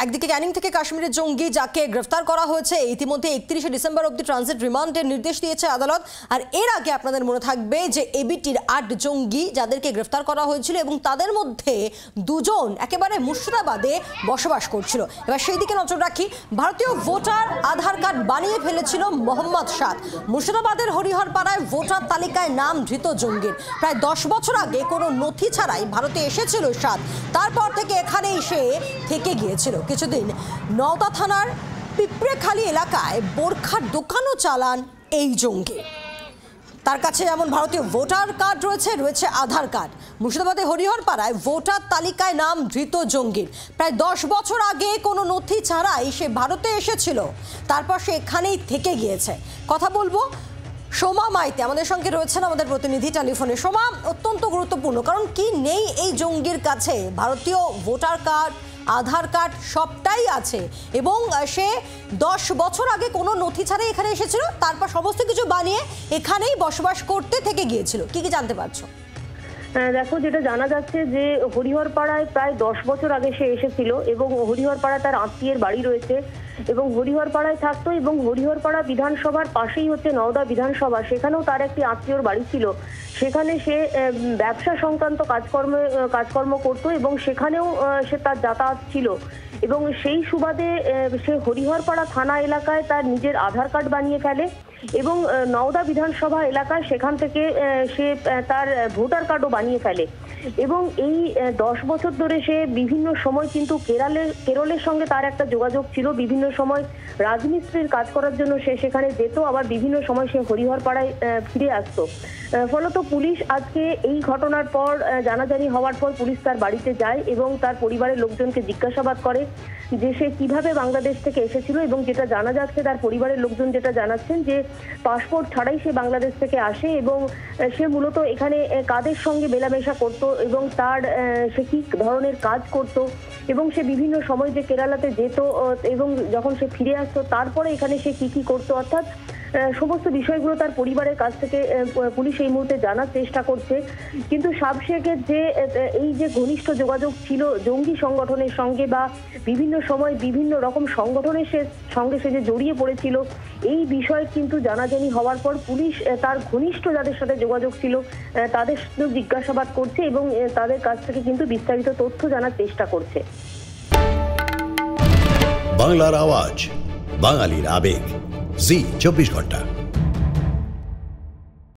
একদিকে ক্যানিং থেকে কাশ্মীরের জঙ্গি যাকে গ্রেফতার করা হয়েছে ইতিমধ্যে 31শে ডিসেম্বর অবধি ট্রানজিট রিমান্ডের নির্দেশ দিয়েছে আদালত। আর এর আগে আপনাদের মনে থাকবে যে এবিটির 8 জঙ্গি যাদেরকে গ্রেফতার করা হয়েছিল এবং তাদের মধ্যে দুজন একেবারে মুর্শিদাবাদে বসবাস করছিল। এবার সেই দিকে নজর রাখি। ভারতীয় ভোটার আধার কার্ড বানিয়ে ফেলেছিল মোহাম্মদ সাদ। মুর্শিদাবাদের হরিহরপাড়ায় ভোটার তালিকায় নাম ধৃত জঙ্গির। প্রায় 10 বছর আগে কোনো নথি ছাড়াই ভারতে এসেছিল সাদ। তারপর থেকে এখানে এসে থেকে গিয়েছিল। কিছুদিন নওদা থানার পিঁপড়েখালি এলাকায় বোরখার দোকানও চালান এই জঙ্গি। তার কাছে যেমন ভারতীয় ভোটার কার্ড রয়েছে আধার কার্ড। মুর্শিদাবাদে হরিহরপাড়ায় ভোটার তালিকায় নাম ধৃত জঙ্গির। প্রায় 10 বছর আগে কোনো নথি ছাড়াই সে ভারতে এসেছিল, তারপর সে এখানেই থেকে গিয়েছে। কথা বলবো সোমা মাইতি, আমাদের সঙ্গে রয়েছেন আমাদের প্রতিনিধি টেলিফোনে। সোমা, অত্যন্ত গুরুত্বপূর্ণ, কারণ কি নেই এই জঙ্গির কাছে? ভারতীয় ভোটার কার্ড, আধার কার্ড সবটাই আছে এবং সে 10 বছর আগে কোনো নথি ছাড়াই এখানে এসেছিল, তারপর সমস্ত কিছু বানিয়ে এখানেই বসবাস করতে থেকে গিয়েছিল। কি কি জানতে পারছো? দেখো, যেটা জানা যাচ্ছে যে হরিহরপাড়ায় প্রায় 10 বছর আগে সে এসেছিল এবং হরিহরপাড়ায় তার আত্মীয়ের বাড়ি রয়েছে এবং হরিহরপাড়ায় থাকতো এবং হরিহরপাড়া বিধানসভার পাশেই হচ্ছে নওদা বিধানসভা, সেখানেও তার একটি আত্মীয়র বাড়ি ছিল। সেখানে সে ব্যবসা সংক্রান্ত কাজকর্ম করতো এবং সেখানেও সে তার যাতায়াত ছিল এবং সেই সুবাদে সে হরিহরপাড়া থানা এলাকায় তার নিজের আধার কার্ড বানিয়ে ফেলে এবং নওদা বিধানসভা এলাকায় সেখান থেকে সে তার ভোটার কার্ডও বানিয়ে ফেলে এবং এই 10 বছর ধরে সে বিভিন্ন সময় কিন্তু কেরলের সঙ্গে তার একটা যোগাযোগ ছিল। বিভিন্ন সময় রাজমিস্ত্রির কাজ করার জন্য সে সেখানে যেত, আবার বিভিন্ন সময় সে হরিহরপাড়ায় ফিরে আসতো। ফলত পুলিশ আজকে এই ঘটনার পর জানাজানি হওয়ার পর পুলিশ তার বাড়িতে যায় এবং তার পরিবারের লোকজনকে জিজ্ঞাসাবাদ করে যে সে কিভাবে বাংলাদেশ থেকে এসেছিল এবং যেটা জানা যাচ্ছে তার পরিবারের লোকজন যেটা জানাচ্ছেন যে পাসপোর্ট ছাড়াই সে বাংলাদেশ থেকে আসে এবং সে মূলত এখানে কাদের সঙ্গে মেলামেশা করত এবং তার সে কি ধরনের কাজ করত এবং সে বিভিন্ন সময় যে কেরালাতে যেত এবং যখন সে ফিরে আসতো তারপরে এখানে সে কি করতো, অর্থাৎ সমস্ত বিষয়গুলো তার পরিবারের কাছ থেকে পুলিশ এই মুহূর্তে জানার চেষ্টা করছে। কিন্তু সাবশেখের যে এই যে ঘনিষ্ঠ যোগাযোগ ছিল জঙ্গি সংগঠনের সঙ্গে বা বিভিন্ন সময় বিভিন্ন রকম সংগঠনের সঙ্গে সে যে জড়িয়ে পড়েছিল, এই বিষয়ে কিন্তু জানাজানি হওয়ার পর পুলিশ তার ঘনিষ্ঠ যাদের সাথে যোগাযোগ ছিল তাদের জিজ্ঞাসাবাদ করছে এবং তাদের কাছ থেকে কিন্তু বিস্তারিত তথ্য জানার চেষ্টা করছে। বাংলার আওয়াজ, বাঙালির আবেগ, জি 24 ঘন্টা।